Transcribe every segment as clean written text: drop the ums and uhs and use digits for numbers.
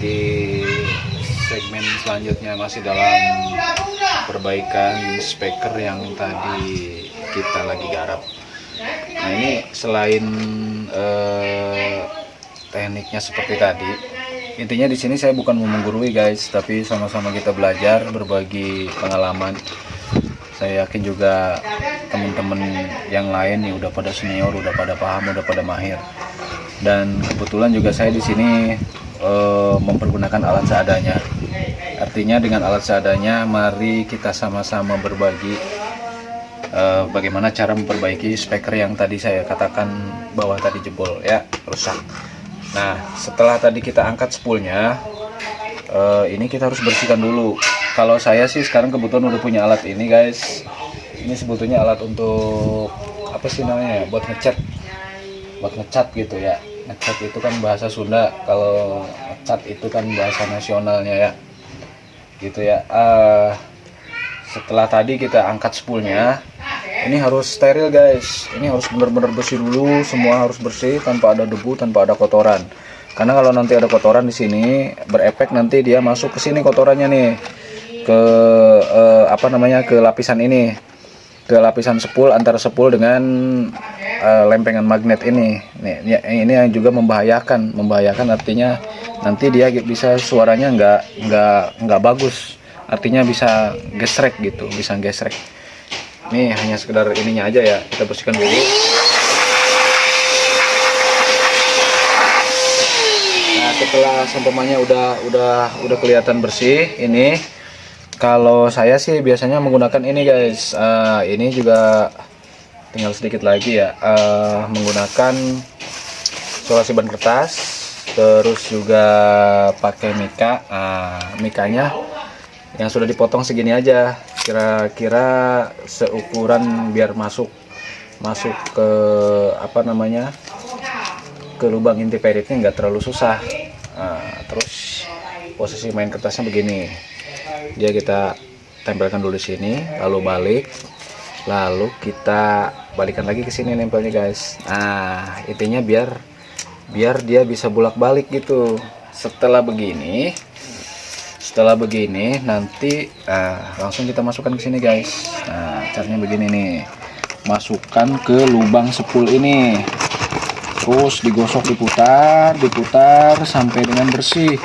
di segmen selanjutnya, masih dalam perbaikan speaker yang tadi kita lagi garap. Nah, ini selain tekniknya seperti tadi, intinya di sini saya bukan mau menggurui guys, tapi sama-sama kita belajar, berbagi pengalaman. Saya yakin juga teman-teman yang lain nih udah pada senior, udah pada paham, udah pada mahir. Dan kebetulan juga saya di sini mempergunakan alat seadanya. Artinya dengan alat seadanya, mari kita sama-sama berbagi bagaimana cara memperbaiki speaker yang tadi saya katakan bahwa tadi jebol ya, rusak. Nah, setelah tadi kita angkat spoolnya, ini kita harus bersihkan dulu. Kalau saya sih sekarang kebetulan udah punya alat ini guys. Ini sebetulnya alat untuk apa sih namanya ya, buat ngecat gitu ya. Ngecat itu kan bahasa Sunda, kalau ngecat itu kan bahasa nasionalnya ya, gitu ya. Setelah tadi kita angkat spoolnya, ini harus steril guys. Ini harus benar-benar bersih dulu, semua harus bersih tanpa ada debu, tanpa ada kotoran. Karena kalau nanti ada kotoran di sini, berefek nanti dia masuk ke sini kotorannya nih, ke ke lapisan ini, ke lapisan spool, antara spool dengan lempengan magnet ini. Nih, ini yang juga membahayakan artinya nanti dia bisa suaranya nggak bagus, artinya bisa gesrek gitu, bisa gesrek. Nih hanya sekedar ininya aja ya, kita bersihkan dulu. Nah, setelah sampelnya udah kelihatan bersih, ini kalau saya sih biasanya menggunakan ini guys. Ini juga tinggal sedikit lagi ya, menggunakan solasi ban kertas, terus juga pakai mika. Mikanya yang sudah dipotong segini aja, kira-kira seukuran biar masuk ke ke lubang inti peritnya nggak terlalu susah. Terus posisi main kertasnya begini, dia kita tempelkan dulu di sini, lalu balik, lalu kita balikan lagi ke sini nempelnya guys. Nah, intinya biar dia bisa bolak-balik gitu. Setelah begini nanti langsung kita masukkan ke sini guys. Nah, caranya begini nih, masukkan ke lubang spool ini, terus digosok, diputar sampai dengan bersih.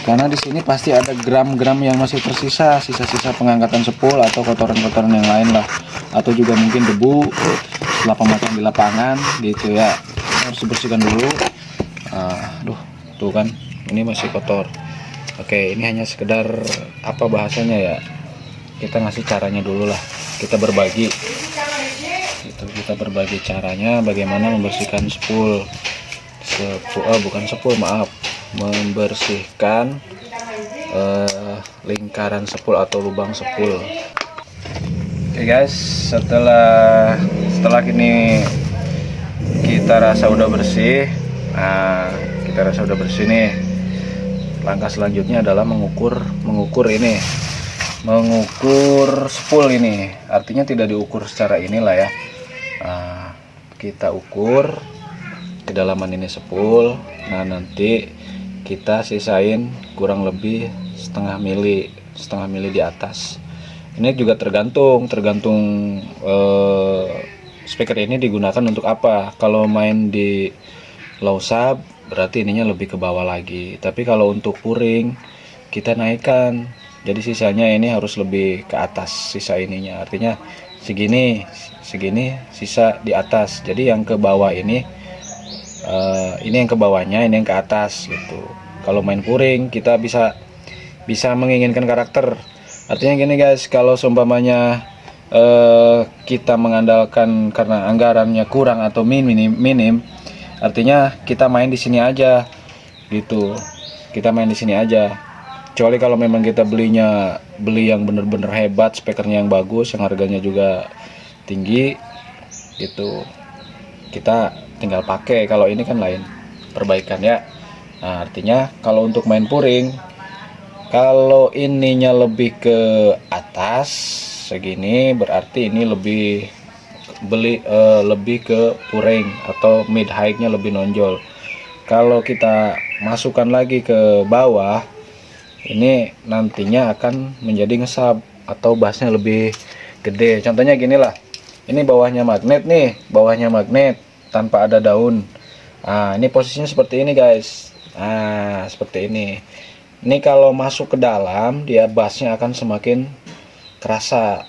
Karena di sini pasti ada gram-gram yang masih tersisa, sisa-sisa pengangkatan spool atau kotoran-kotoran yang lain lah, atau juga mungkin debu setelah pemakaian di lapangan gitu ya. Harus dibersihkan dulu. Tuh kan, ini masih kotor. Oke, ini hanya sekedar apa bahasanya ya, kita ngasih caranya dulu lah, kita berbagi gitu, kita berbagi caranya bagaimana membersihkan membersihkan lingkaran spool atau lubang spool. Oke guys, setelah ini kita rasa udah bersih. Nih, langkah selanjutnya adalah mengukur spool ini. Artinya tidak diukur secara inilah ya. Kita ukur kedalaman ini spool. Nah, nanti kita sisain kurang lebih setengah mili di atas. Ini juga tergantung speaker ini digunakan untuk apa. Kalau main di low sub berarti ininya lebih ke bawah lagi, tapi kalau untuk puring kita naikkan, jadi sisanya ini harus lebih ke atas, sisa ininya, artinya segini sisa di atas, jadi yang ke bawah ini yang ke bawahnya, ini yang ke atas gitu. Kalau main puring kita bisa menginginkan karakter, artinya gini guys, kalau seumpamanya kita mengandalkan karena anggarannya kurang atau minim, artinya kita main di sini aja gitu, kecuali kalau memang kita beli yang bener-bener hebat, speakernya yang bagus, yang harganya juga tinggi gitu, kita tinggal pakai. Kalau ini kan lain perbaikan ya. Nah, artinya kalau untuk main puring, kalau ininya lebih ke atas segini, berarti ini lebih ke puring atau mid high-nya lebih nonjol. kalau kita masukkan lagi ke bawah, ini nantinya akan menjadi ngesap atau bassnya lebih gede. Contohnya gini lah, ini bawahnya magnet nih, bawahnya magnet tanpa ada daun. Nah, ini posisinya seperti ini guys. Nah, seperti ini. Ini kalau masuk ke dalam, dia bassnya akan semakin kerasa.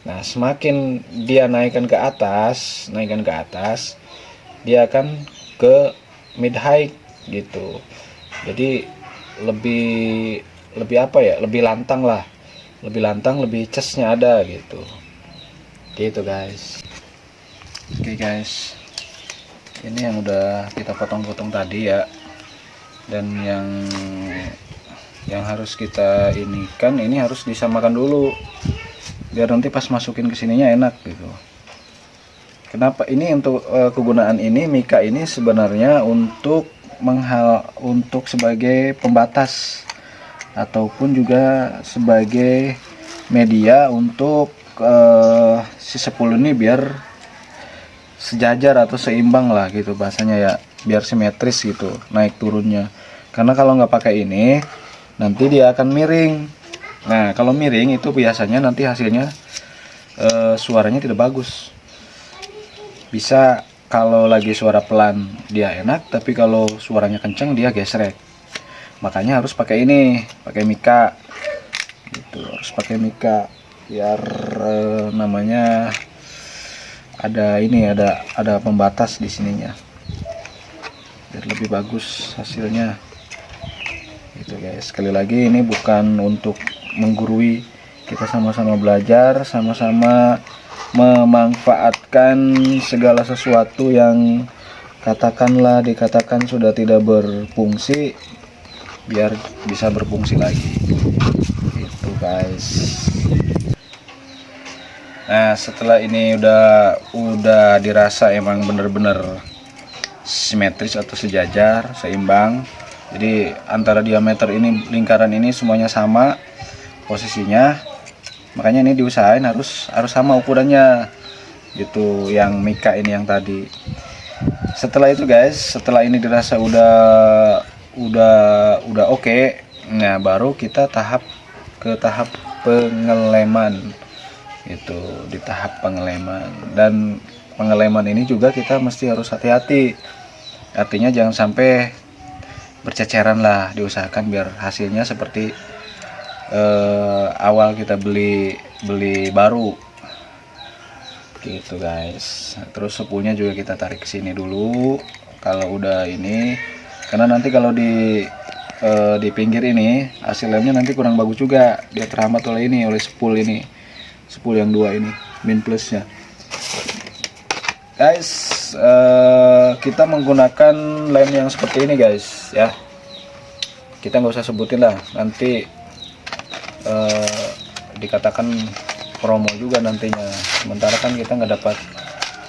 Nah, semakin dia naikkan ke atas, dia akan ke mid high gitu. Jadi lebih apa ya? Lebih lantang lah. Lebih lantang, lebih chestnya ada gitu. Gitu guys. Oke guys. Ini yang udah kita potong-potong tadi ya. Dan yang harus kita ini harus disamakan dulu biar nanti pas masukin ke sininya enak gitu. Kenapa ini untuk kegunaan ini mika ini sebenarnya untuk sebagai pembatas ataupun juga sebagai media untuk si 10 ini biar sejajar atau seimbang lah gitu bahasanya ya, biar simetris gitu naik turunnya. Karena kalau nggak pakai ini nanti dia akan miring. Nah, kalau miring itu biasanya nanti hasilnya suaranya tidak bagus. Bisa kalau lagi suara pelan dia enak, tapi kalau suaranya kenceng dia gesrek. Makanya harus pakai ini, pakai mika. Gitu, harus pakai mika biar namanya ada pembatas di sininya. Biar lebih bagus hasilnya. Gitu guys. Sekali lagi ini bukan untuk menggurui, kita sama-sama belajar, sama-sama memanfaatkan segala sesuatu yang dikatakan sudah tidak berfungsi biar bisa berfungsi lagi itu guys. Nah, setelah ini udah dirasa emang bener-bener simetris atau sejajar, seimbang, jadi antara diameter ini, lingkaran ini semuanya sama posisinya, makanya ini diusahain harus sama ukurannya gitu, yang mika ini yang tadi. Setelah itu guys, setelah ini dirasa udah oke, nah baru kita ke tahap pengeleman itu, di tahap pengeleman. Dan pengeleman ini juga kita mesti harus hati-hati, artinya jangan sampai berceceran lah, diusahakan biar hasilnya seperti awal kita beli baru gitu guys. Terus sepulnya juga kita tarik ke sini dulu kalau udah ini, karena nanti kalau di pinggir ini hasil lemnya nanti kurang bagus juga, dia terhambat oleh sepul yang dua ini, min plusnya guys. Kita menggunakan lem yang seperti ini guys ya, kita nggak usah sebutin lah, nanti dikatakan promo juga nantinya, sementara kan kita nggak dapat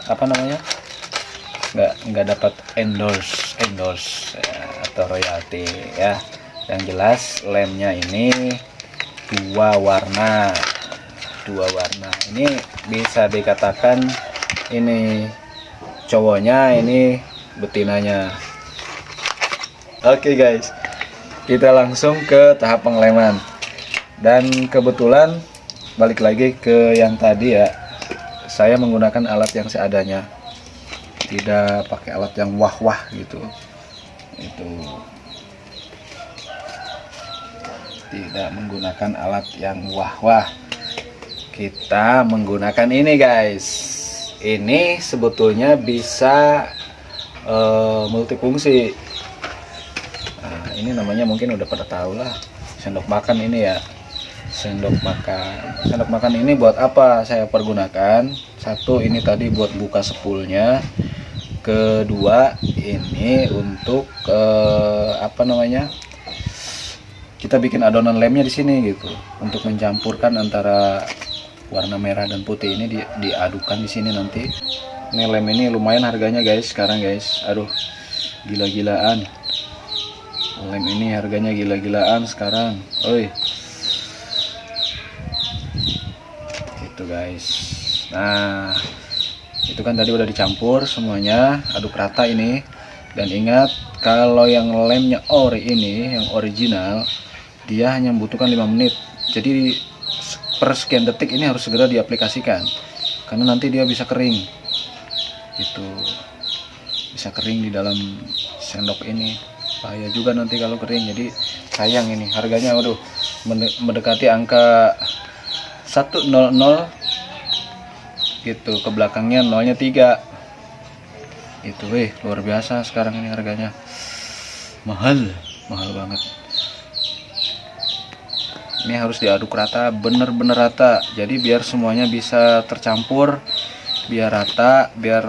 apa namanya, nggak dapat endorse ya, atau royalti ya. Yang jelas lemnya ini dua warna, ini bisa dikatakan ini cowoknya, ini betinanya. Oke guys, kita langsung ke tahap pengeleman. Dan kebetulan balik lagi ke yang tadi ya, saya menggunakan alat yang seadanya, tidak pakai alat yang wah-wah gitu. Itu tidak menggunakan alat yang wah-wah, kita menggunakan ini guys. Ini sebetulnya bisa multifungsi. Nah, ini namanya mungkin udah pada tahu lah, sendok makan ini ya. Sendok makan ini buat apa saya pergunakan? Satu, ini tadi buat buka sepulnya. Kedua, ini untuk apa namanya, kita bikin adonan lemnya di sini gitu, untuk mencampurkan antara warna merah dan putih ini, diadukan di sini nanti. Ini lem ini lumayan harganya guys sekarang guys, aduh gila-gilaan. Lem ini harganya gila-gilaan sekarang, oi. Itu guys. Nah, itu kan tadi udah dicampur semuanya, aduk rata ini. Dan ingat, kalau yang lemnya ori ini, yang original, dia hanya membutuhkan 5 menit. Jadi per sekian detik ini harus segera diaplikasikan, karena nanti dia bisa kering. Itu bisa kering di dalam sendok ini. Bahaya juga nanti kalau kering. Jadi sayang ini harganya, waduh, mendekati angka 100 gitu, ke belakangnya nolnya 3. Itu luar biasa sekarang ini harganya. Mahal banget. Ini harus diaduk rata, bener-bener rata. Jadi biar semuanya bisa tercampur, biar rata, biar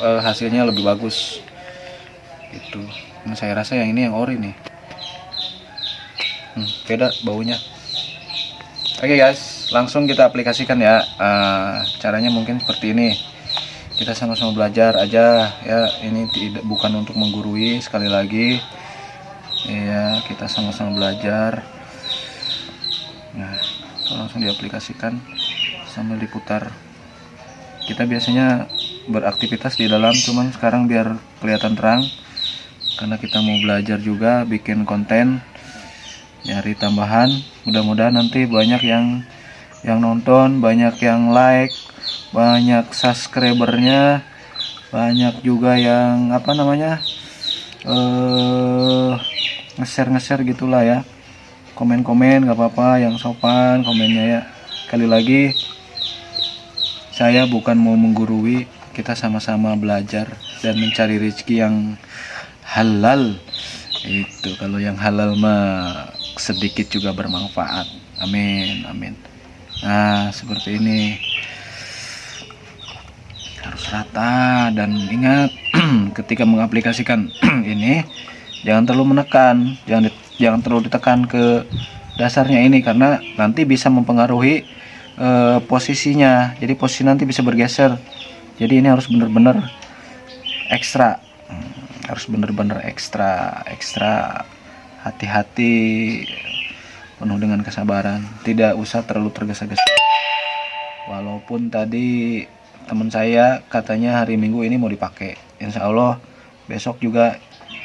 hasilnya lebih bagus. Itu. Nah, saya rasa yang ini yang ori nih. Beda baunya. Oke guys, langsung kita aplikasikan ya. Caranya mungkin seperti ini. Kita sama-sama belajar aja ya. Ini bukan untuk menggurui, sekali lagi. Ya, kita sama-sama belajar. Nah, langsung diaplikasikan sambil diputar. Kita biasanya beraktivitas di dalam, cuman sekarang biar kelihatan terang, karena kita mau belajar juga, bikin konten, nyari tambahan. Mudah-mudahan nanti banyak yang nonton, banyak yang like, banyak subscribernya, banyak juga yang nge-share gitulah ya. Komen-komen gak apa-apa, yang sopan komennya ya. Sekali lagi, saya bukan mau menggurui, kita sama-sama belajar dan mencari rezeki yang halal. Itu kalau yang halal mah sedikit juga bermanfaat. Amin, amin. Nah, seperti ini. Harus rata, dan ingat ketika mengaplikasikan ini jangan terlalu menekan, jangan terlalu ditekan ke dasarnya ini, karena nanti bisa mempengaruhi posisinya. Jadi posisi nanti bisa bergeser. Jadi ini harus benar-benar ekstra, ekstra hati-hati, penuh dengan kesabaran, tidak usah terlalu tergesa-gesa. Walaupun tadi teman saya katanya hari Minggu ini mau dipakai, insya Allah besok juga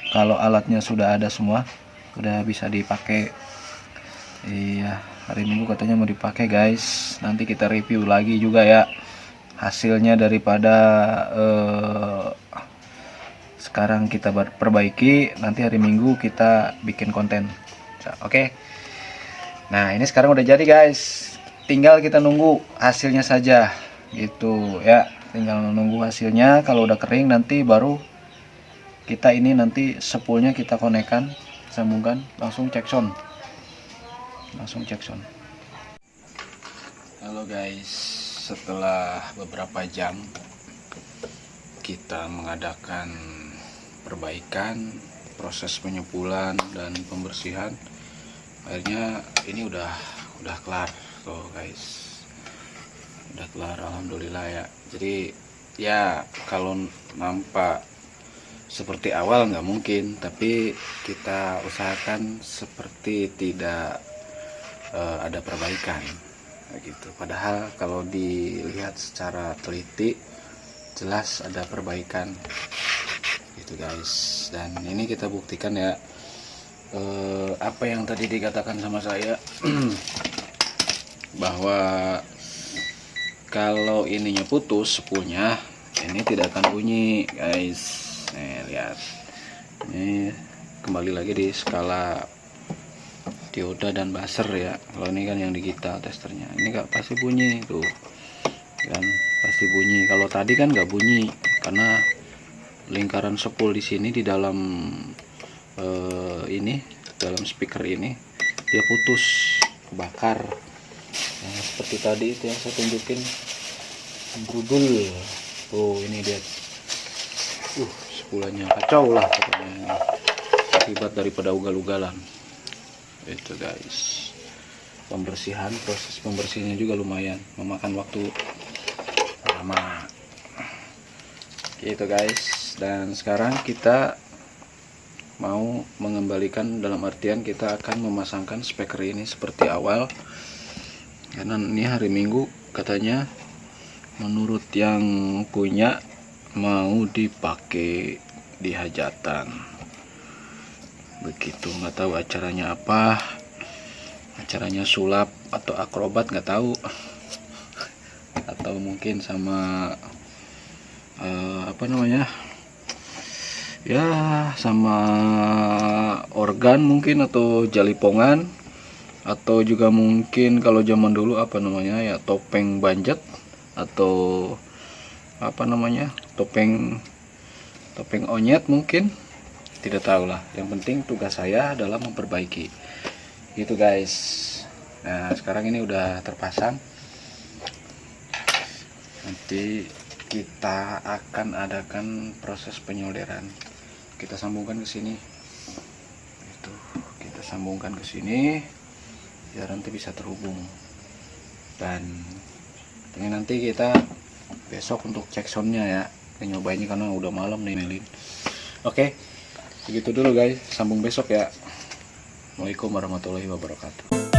kalau alatnya sudah ada semua, udah bisa dipakai. Iya, hari Minggu katanya mau dipakai guys. Nanti kita review lagi juga ya hasilnya daripada sekarang kita perbaiki. Nanti hari Minggu kita bikin konten. Oke. Nah, ini sekarang udah jadi guys. Tinggal kita nunggu hasilnya saja gitu ya. Tinggal nunggu hasilnya. Kalau udah kering nanti baru kita ini nanti spoolnya kita konekkan, sambungkan, langsung cek sound. Halo guys, setelah beberapa jam kita mengadakan perbaikan, proses penyempulan dan pembersihan, akhirnya ini udah kelar tuh guys, udah kelar alhamdulillah ya. Jadi ya kalau nampak seperti awal nggak mungkin, tapi kita usahakan seperti tidak ada perbaikan gitu. Padahal kalau dilihat secara teliti jelas ada perbaikan gitu guys. Dan ini kita buktikan ya, apa yang tadi dikatakan sama saya bahwa kalau ininya putus spoolnya, ini tidak akan bunyi guys. Nih lihat, ini kembali lagi di skala dioda dan buzzer ya. Kalau ini kan yang digital testernya, ini gak pasti bunyi tuh kan, pasti bunyi. Kalau tadi kan gak bunyi karena lingkaran spool di sini di dalam ini, dalam speaker ini dia putus, kebakar. Nah, seperti tadi itu yang saya tunjukin, brudul tuh, ini dia spoolnya kacau lah pokoknya, akibat daripada ugal-ugalan. Itu guys, pembersihan, proses pembersihannya juga lumayan memakan waktu lama gitu guys. Dan sekarang kita mau mengembalikan, dalam artian kita akan memasangkan speaker ini seperti awal, karena ini hari Minggu katanya menurut yang punya mau dipakai di hajatan. Begitu, nggak tahu acaranya apa, acaranya sulap atau akrobat nggak tahu, atau mungkin sama apa namanya ya, sama organ mungkin, atau jalipongan, atau juga mungkin kalau zaman dulu apa namanya ya, topeng banjet, atau apa namanya, topeng onyet mungkin, tidak tahu lah. Yang penting tugas saya adalah memperbaiki gitu guys. Nah sekarang ini udah terpasang, nanti kita akan adakan proses penyolderan. Kita sambungkan ke sini, itu kita sambungkan ke sini biar nanti bisa terhubung. Dan ini nanti kita besok untuk cek soundnya ya, kita nyobainnya karena udah malam nih Melin. Oke, begitu dulu guys, sambung besok ya. Assalamualaikum warahmatullahi wabarakatuh.